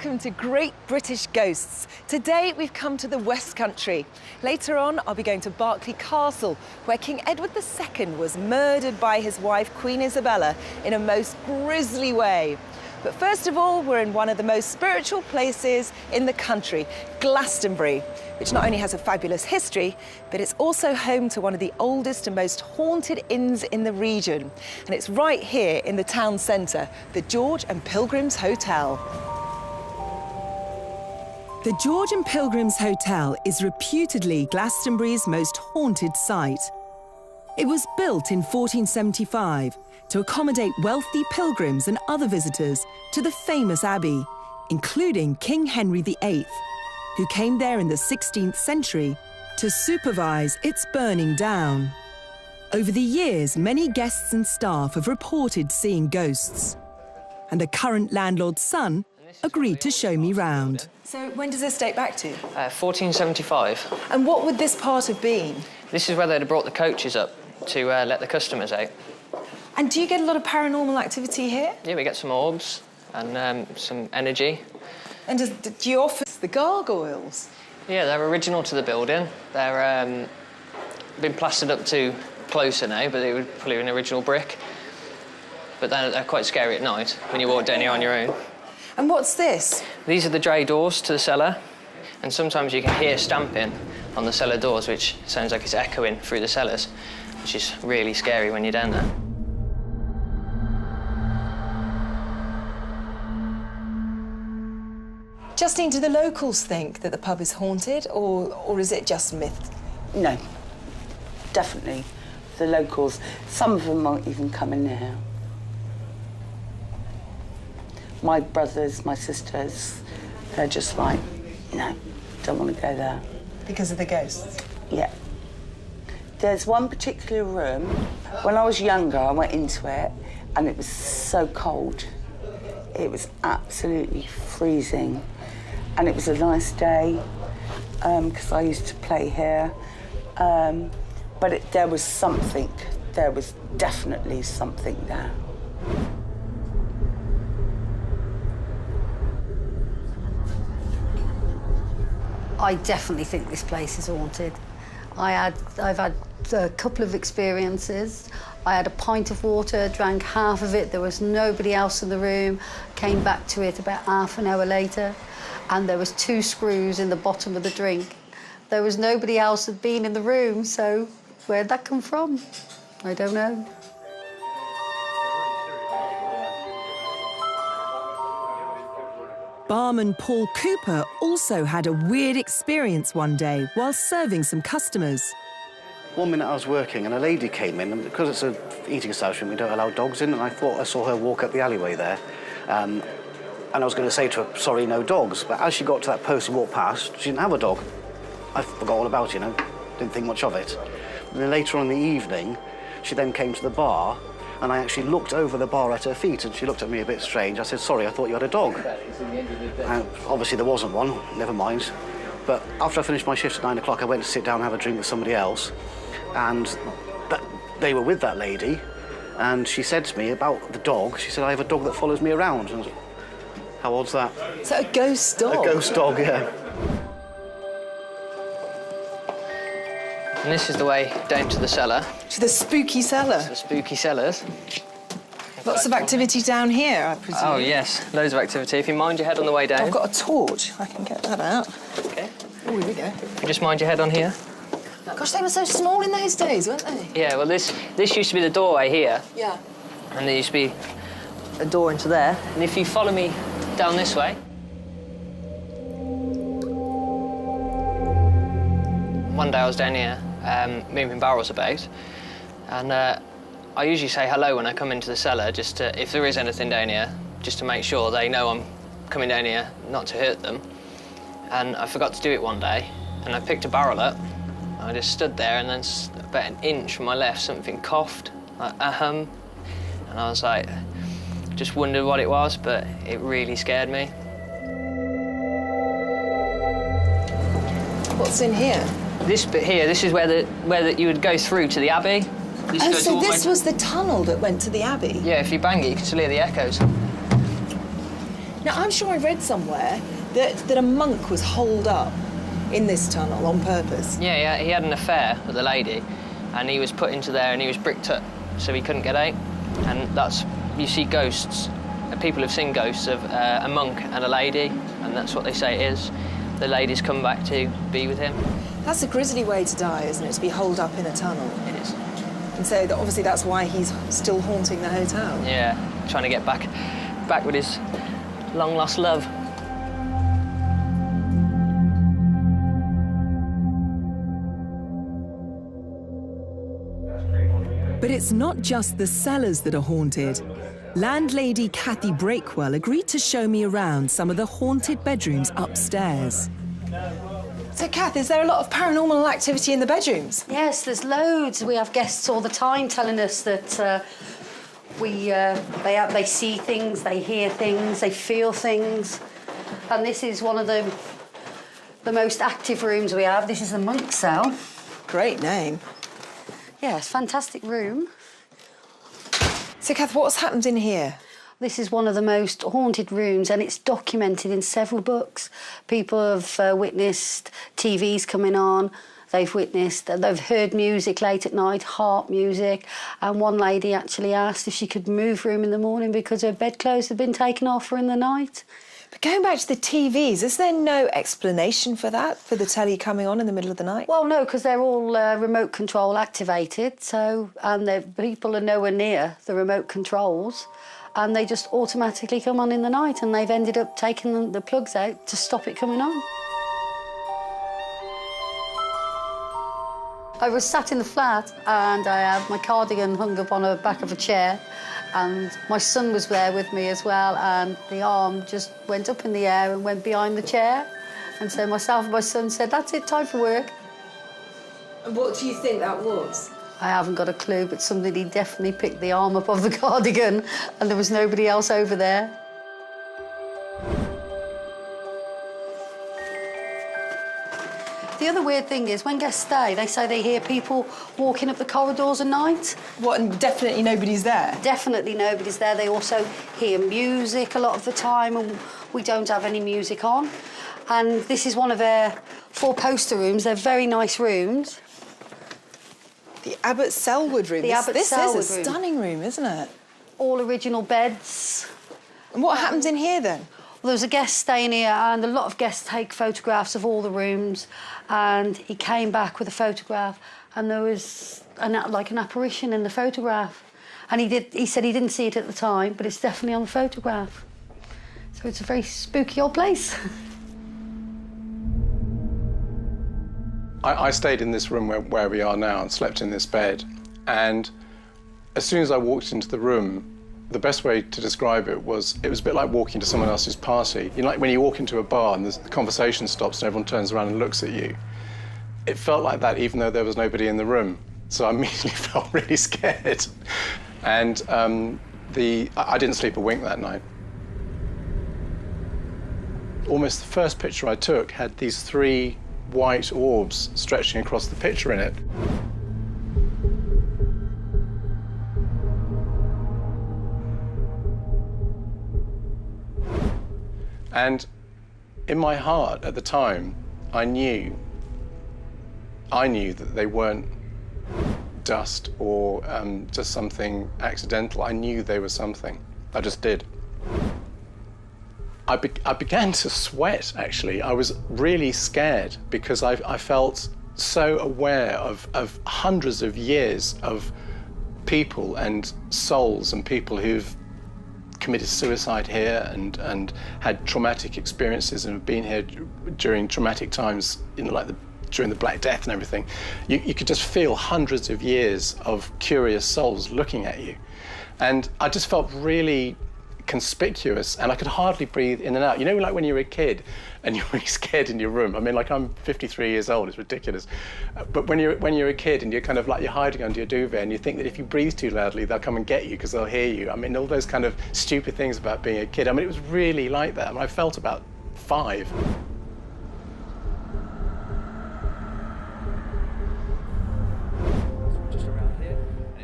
welcome to Great British Ghosts. Today we've come to the West Country. Later on I'll be going to Berkeley Castle, where King Edward II was murdered by his wife Queen Isabella in a most grisly way. But first of all, we're in one of the most spiritual places in the country, Glastonbury, which not only has a fabulous history, but it's also home to one of the oldest and most haunted inns in the region. And it's right here in the town centre, the George and Pilgrims Hotel. The George and Pilgrims Hotel is reputedly Glastonbury's most haunted site. It was built in 1475 to accommodate wealthy pilgrims and other visitors to the famous abbey, including King Henry VIII, who came there in the 16th century to supervise its burning down. Over the years, many guests and staff have reported seeing ghosts, and the current landlord's son agreed to show me round. So when does this date back to? 1475. And what would this part have been? This is where they'd have brought the coaches up to let the customers out. And do you get a lot of paranormal activity here? Yeah, we get some orbs and some energy. And do you offer the gargoyles? Yeah, they're original to the building. They're been plastered up to closer now, but they were probably an original brick. But they're quite scary at night when you walk down here on your own. And what's this? These are the dray doors to the cellar, and sometimes you can hear stamping on the cellar doors, which sounds like it's echoing through the cellars, which is really scary when you're down there. Justine, do the locals think that the pub is haunted, or is it just myth? No, definitely. The locals, some of them won't even come in here. My brothers, my sisters, they're just like, no, don't want to go there. Because of the ghosts? Yeah. There's one particular room, when I was younger, I went into it, and it was so cold. It was absolutely freezing. And it was a nice day, because I used to play here. But there was something, there was definitely something there. I definitely think this place is haunted. I've had a couple of experiences. I had a pint of water, drank half of it, there was nobody else in the room, came back to it about half an hour later, and there was 2 screws in the bottom of the drink. There was nobody else had been in the room, so where'd that come from? I don't know. Barman Paul Cooper also had a weird experience one day while serving some customers. One minute I was working and a lady came in, and because it's an eating establishment, we don't allow dogs in, and I thought I saw her walk up the alleyway there. And I was going to say to her, sorry, no dogs, but as she got to that post and walked past, she didn't have a dog. I forgot all about it, didn't think much of it. And then later on in the evening, she then came to the bar, and I actually looked over the bar at her feet, and she looked at me a bit strange. I said, sorry, I thought you had a dog. And obviously there wasn't one, never mind. But after I finished my shift at 9 o'clock, I went to sit down and have a drink with somebody else, and they were with that lady, and she said to me about the dog. She said, I have a dog that follows me around. And I was like, how odd's that? So a ghost dog? A ghost dog, yeah. And this is the way down to the cellar. To the spooky cellar? The spooky cellars. Lots of activity down here, I presume. Oh, yes, loads of activity. If you mind your head on the way down. I've got a torch. I can get that out. OK. Oh, here we go. If you just mind your head on here. Gosh, they were so small in those days, weren't they? Yeah, well, this used to be the doorway here. Yeah. And there used to be a door into there. And if you follow me down this way... One day I was down here, moving barrels about, and I usually say hello when I come into the cellar, just to, if there is anything down here, just to make sure they know I'm coming down here, not to hurt them. And I forgot to do it one day, and I picked a barrel up, and I just stood there, and then about an inch from my left, something coughed, like, and I was like, just wondered what it was, but it really scared me. What's in here? This bit here, this is where you would go through to the Abbey. Oh, so this was the tunnel that went to the Abbey? Yeah, if you bang it, you can still hear the echoes. Now, I'm sure I read somewhere that a monk was holed up in this tunnel on purpose. Yeah, he had an affair with a lady, and he was put into there and he was bricked up so he couldn't get out. And that's, you see ghosts, people have seen ghosts of a monk and a lady, and that's what they say it is. The lady's come back to be with him. That's a grisly way to die, isn't it, to be holed up in a tunnel? It is. And so obviously that's why he's still haunting the hotel. Yeah, trying to get back with his long-lost love. But it's not just the cellars that are haunted. Landlady Kathy Breakwell agreed to show me around some of the haunted bedrooms upstairs. So, Kath, is there a lot of paranormal activity in the bedrooms? Yes, there's loads. We have guests all the time telling us that they see things, they hear things, they feel things. And this is one of the most active rooms we have. This is the monk cell. Great name. Yes, fantastic room. So, Kath, what's happened in here? This is one of the most haunted rooms, and it's documented in several books. People have witnessed TVs coming on. They've heard music late at night, harp music, and one lady actually asked if she could move room in the morning because her bedclothes had been taken off her in the night. But going back to the TVs, is there no explanation for that, for the telly coming on in the middle of the night? Well, no, because they're all remote control activated, and people are nowhere near the remote controls, and they just automatically come on in the night, and they've ended up taking the plugs out to stop it coming on. I was sat in the flat, and I had my cardigan hung up on the back of a chair, and my son was there with me as well, and the arm just went up in the air and went behind the chair. And so myself and my son said, "That's it, time for work." And what do you think that was? I haven't got a clue, but somebody definitely picked the arm up of the cardigan, and there was nobody else over there. The other weird thing is, when guests stay, they say they hear people walking up the corridors at night. What, and definitely nobody's there? Definitely nobody's there. They also hear music a lot of the time, and we don't have any music on. And this is one of our 4 poster rooms. They're very nice rooms. The Abbot Selwood room. This is a stunning room, isn't it? All original beds. And what happens in here, then? Well, there was a guest staying here, and a lot of guests take photographs of all the rooms, and he came back with a photograph, and there was like an apparition in the photograph. And he said he didn't see it at the time, but it's definitely on the photograph. So it's a very spooky old place. I stayed in this room where we are now and slept in this bed. And as soon as I walked into the room, the best way to describe it was a bit like walking to someone else's party. You know, like when you walk into a bar and the conversation stops and everyone turns around and looks at you. It felt like that even though there was nobody in the room. So I immediately felt really scared. And I didn't sleep a wink that night. Almost the first picture I took had these 3 white orbs stretching across the picture in it. And in my heart at the time, I knew that they weren't dust or just something accidental. I knew they were something. I just did. I began to sweat, actually. I was really scared because I felt so aware of hundreds of years of people and souls and people who've committed suicide here and had traumatic experiences and have been here during traumatic times, you know, like during the Black Death and everything. You could just feel hundreds of years of curious souls looking at you. And I just felt really conspicuous, and I could hardly breathe in and out. You know, like when you're a kid and you're really scared in your room. I mean, like, I'm 53 years old, it's ridiculous. But when you're a kid and you're kind of like, you're hiding under your duvet and you think that if you breathe too loudly, they'll come and get you because they'll hear you. I mean, all those kind of stupid things about being a kid. I mean, it was really like that. I mean, I felt about 5.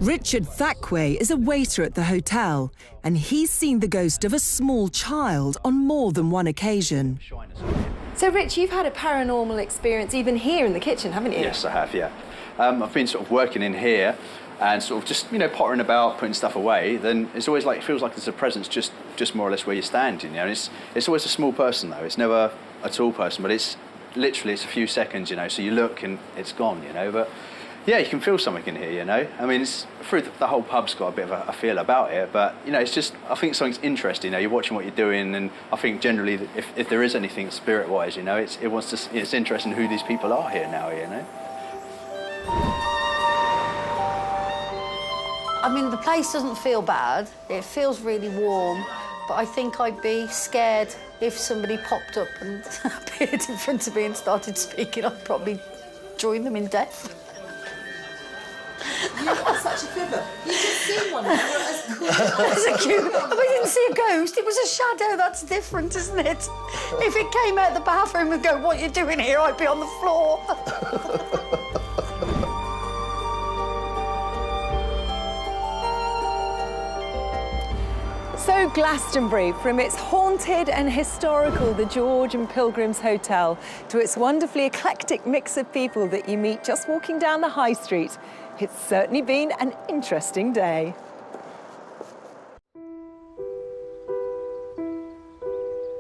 Richard Thackway is a waiter at the hotel, and he's seen the ghost of a small child on more than one occasion. So, Rich, you've had a paranormal experience even here in the kitchen, haven't you? Yes, I have, yeah. I've been sort of working in here and sort of just, you know, pottering about, putting stuff away. Then it's always like, it feels like there's a presence just more or less where you're standing, you know. And it's always a small person, though. It's never a tall person, but it's literally, it's a few seconds, you know. So you look and it's gone, you know. But yeah, you can feel something in here, you know. I mean, it's through the whole pub's got a bit of a feel about it, but you know, it's just, I think something's interesting. You know, you're watching what you're doing, and I think generally, if there is anything spirit-wise, you know, it's interesting who these people are here now, you know. I mean, the place doesn't feel bad. It feels really warm, but I think I'd be scared if somebody popped up and appeared in front of me and started speaking. I'd probably join them in death. You are such a fibber. You just seen one. We didn't see a ghost. It was a shadow. That's different, isn't it? If it came out the bathroom and go, "What are you doing here?" I'd be on the floor. So Glastonbury, from its haunted and historical The George and Pilgrims Hotel to its wonderfully eclectic mix of people that you meet just walking down the high street, it's certainly been an interesting day.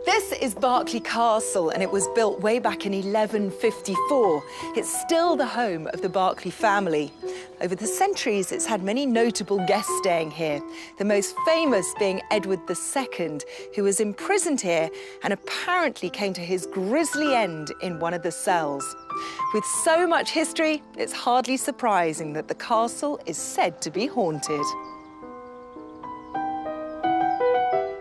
This is Berkeley Castle, and it was built way back in 1154. It's still the home of the Berkeley family. Over the centuries, it's had many notable guests staying here, the most famous being Edward II, who was imprisoned here and apparently came to his grisly end in one of the cells. With so much history, it's hardly surprising that the castle is said to be haunted.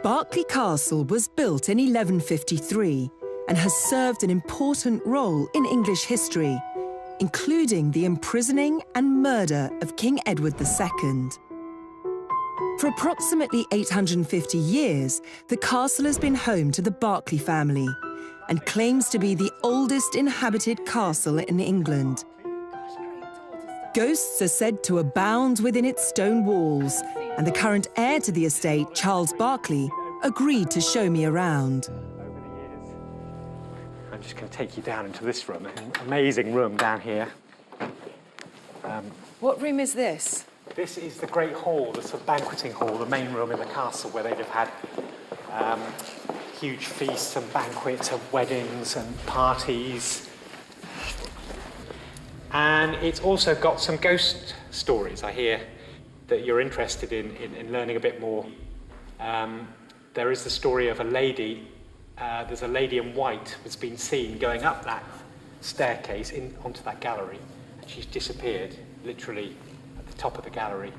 Berkeley Castle was built in 1153 and has served an important role in English history, including the imprisoning and murder of King Edward II. For approximately 850 years, the castle has been home to the Berkeley family and claims to be the oldest inhabited castle in England. Ghosts are said to abound within its stone walls, and the current heir to the estate, Charles Berkeley, agreed to show me around. I'm just going to take you down into this room, an amazing room down here. What room is this? This is the Great Hall, the sort of banqueting hall, the main room in the castle where they'd have had huge feasts and banquets and weddings and parties. And it's also got some ghost stories, I hear, that you're interested in learning a bit more. There is the story of a lady, there's a lady in white that's been seen going up that staircase onto that gallery, and she's disappeared, literally at the top of the gallery,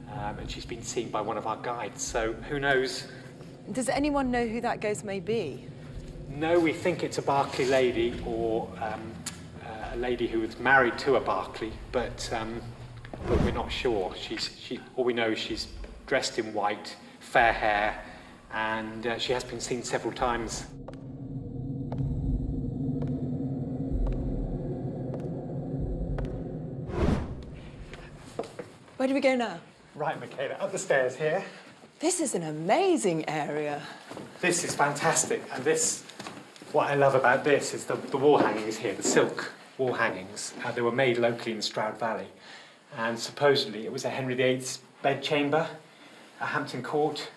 and she's been seen by one of our guides, so who knows? Does anyone know who that ghost may be? No, we think it's a Berkeley lady, or a lady who was married to a Berkeley, but we're not sure. All we know is she's dressed in white, fair hair, and she has been seen several times. Where do we go now? Right, Michaela, up the stairs here. This is an amazing area. This is fantastic, and what I love about this is the wall hangings here, the silk wall hangings. They were made locally in the Stroud Valley, and supposedly it was a Henry VIII's bedchamber at Hampton Court,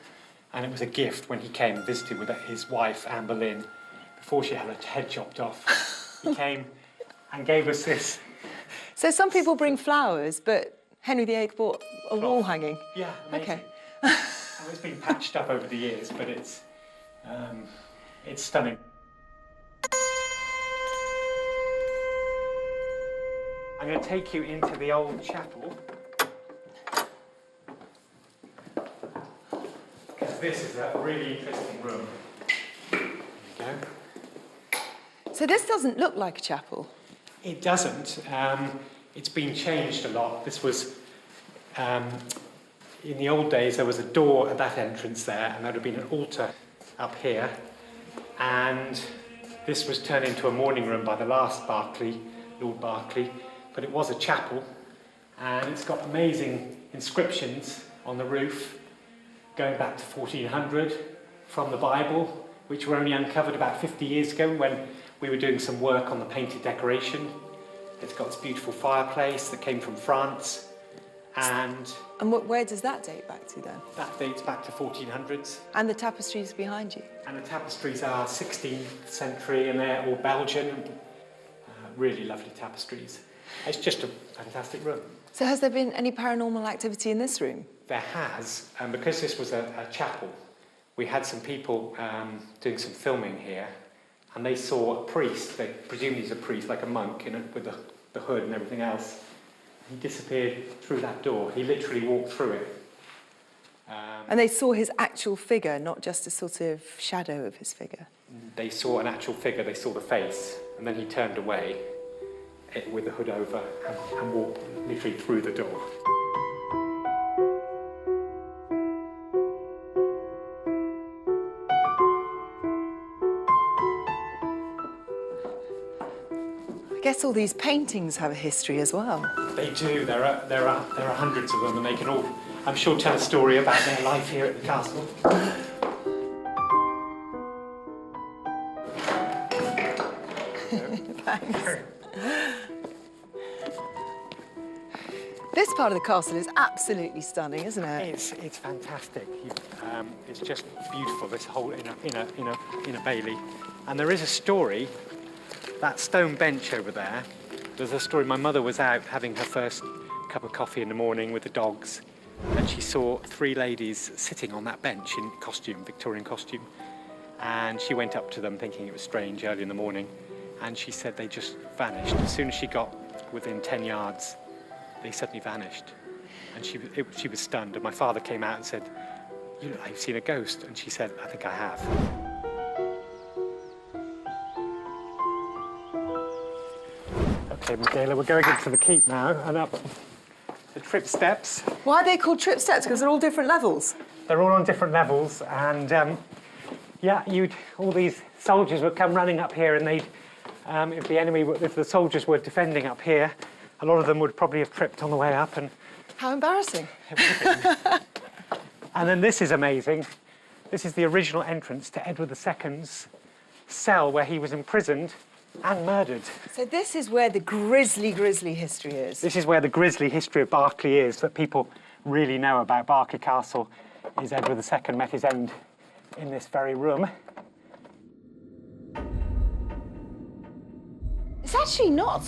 and it was a gift when he came and visited with his wife, Anne Boleyn, before she had her head chopped off. He came and gave us this. So some people bring flowers, but Henry VIII bought a wall hanging? Yeah, amazing. Okay. And it's been patched up over the years, but it's stunning. I'm going to take you into the old chapel. Because this is a really interesting room. There you go. So this doesn't look like a chapel? It doesn't. It's been changed a lot. This was, in the old days, there was a door at that entrance there, and there would have been an altar up here. And this was turned into a morning room by the last Berkeley, Lord Berkeley. But it was a chapel, And it's got amazing inscriptions on the roof going back to 1400 from the Bible, which were only uncovered about 50 years ago when we were doing some work on the painted decoration. It's got this beautiful fireplace that came from France. And where does that date back to then? That dates back to 1400s. And the tapestries behind you? And the tapestries are 16th century and they're all Belgian. Really lovely tapestries. It's just a fantastic room. So has there been any paranormal activity in this room? There has, and because this was a chapel, we had some people doing some filming here, and they saw a priest, they presumed he's a priest, like a monk, with the hood and everything else. He disappeared through that door. He literally walked through it. And they saw his actual figure, not just a sort of shadow of his figure? They saw an actual figure, they saw the face, and then he turned away with the hood over and walked literally through the door. I guess all these paintings have a history as well. They do. There are hundreds of them, and they can all, I'm sure, tell a story about their life here at the castle. Thanks. This part of the castle is absolutely stunning, isn't it? It's fantastic. It's just beautiful. This whole inner bailey, and there is a story. That stone bench over there. There's a story. My mother was out having her first cup of coffee in the morning with the dogs, and she saw 3 ladies sitting on that bench in costume, Victorian costume, and she went up to them thinking it was strange early in the morning, and she said they just vanished. As soon as she got within 10 yards, they suddenly vanished, and she was stunned. And my father came out and said, "You look like you've seen a ghost." And she said, "I think I have." Okay, Michaela, we're going into the keep now and up the trip steps. Why are they called trip steps? Because they're all different levels. They're all on different levels, and all these soldiers would come running up here, and they'd, if the soldiers were defending up here, a lot of them would probably have tripped on the way up. And how embarrassing! And then this is amazing. This is the original entrance to Edward II's cell where he was imprisoned and murdered. So this is where the grisly history is. This is where the grisly history of Berkeley is, that people really know about Berkeley Castle, is Edward II met his end in this very room. It's actually not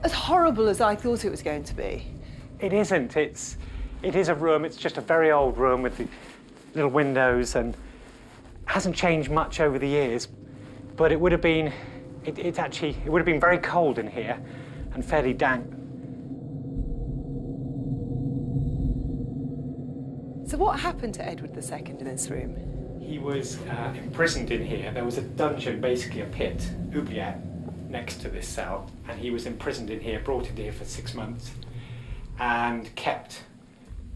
as horrible as I thought it was going to be. It isn't. It is a room. It's just a very old room with the little windows, and hasn't changed much over the years. But it would have been, it would have been very cold in here and fairly damp. So what happened to Edward II in this room? He was imprisoned in here. There was a dungeon, basically a pit, oubliette, next to this cell, and he was imprisoned in here, brought into here for 6 months, and kept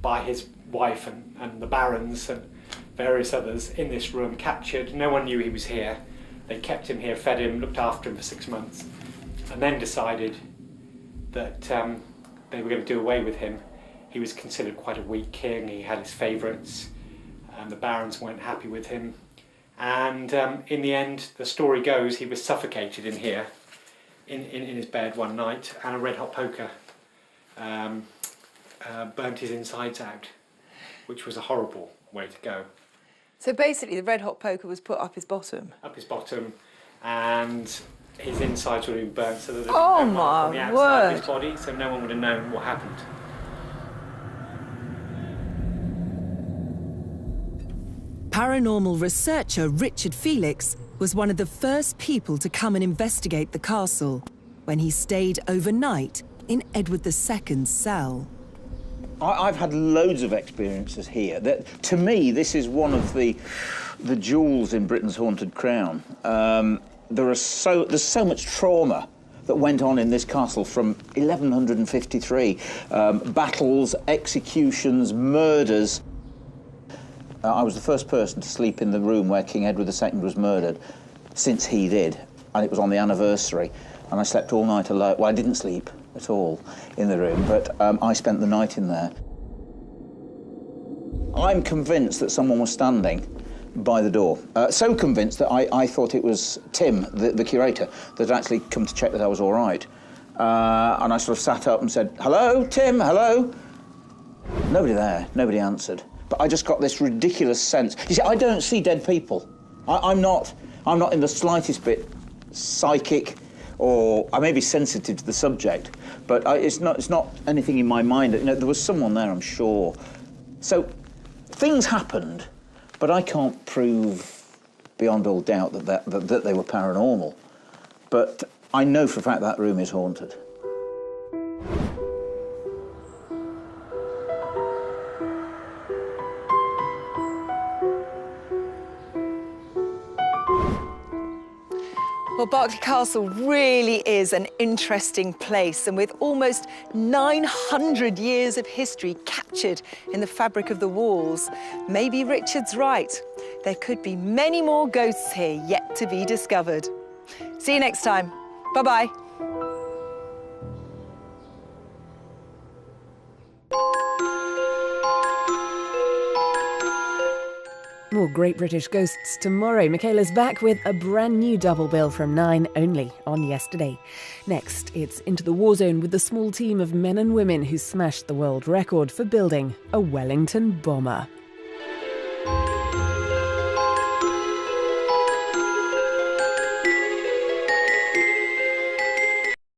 by his wife and the barons and various others in this room, captured. No one knew he was here. They kept him here, fed him, looked after him for 6 months, and then decided that they were going to do away with him. He was considered quite a weak king. He had his favourites, and the barons weren't happy with him. And in the end, the story goes, he was suffocated in here, in his bed one night, and a red-hot poker burnt his insides out, which was a horrible way to go. So basically, the red-hot poker was put up his bottom? Up his bottom, and his insides were burnt, so that there oh was no mark on the my outside word. of his body, so no one would have known what happened. Paranormal researcher Richard Felix was one of the first people to come and investigate the castle when he stayed overnight in Edward II's cell. I've had loads of experiences here. To me, this is one of the jewels in Britain's haunted crown. There's so much trauma that went on in this castle from 1153. Battles, executions, murders. I was the first person to sleep in the room where King Edward II was murdered, since he did, and it was on the anniversary. and I slept all night alone. Well, I didn't sleep at all in the room, but I spent the night in there. I'm convinced that someone was standing by the door. So convinced that I thought it was Tim, the curator, that had actually come to check that I was all right. And I sort of sat up and said, "Hello, Tim, hello?" Nobody there, nobody answered. But I just got this ridiculous sense. You see, I don't see dead people. I'm not in the slightest bit psychic, or I may be sensitive to the subject, but it's not anything in my mind. You know, there was someone there, I'm sure. So things happened, but I can't prove beyond all doubt that they were paranormal. But I know for a fact that room is haunted. Well, Berkeley Castle really is an interesting place, and with almost 900 years of history captured in the fabric of the walls, maybe Richard's right. There could be many more ghosts here yet to be discovered. See you next time. Bye-bye. More Great British Ghosts tomorrow. Michaela's back with a brand new double bill from 9 only on Yesterday. Next, it's Into the War Zone with the small team of men and women who smashed the world record for building a Wellington bomber.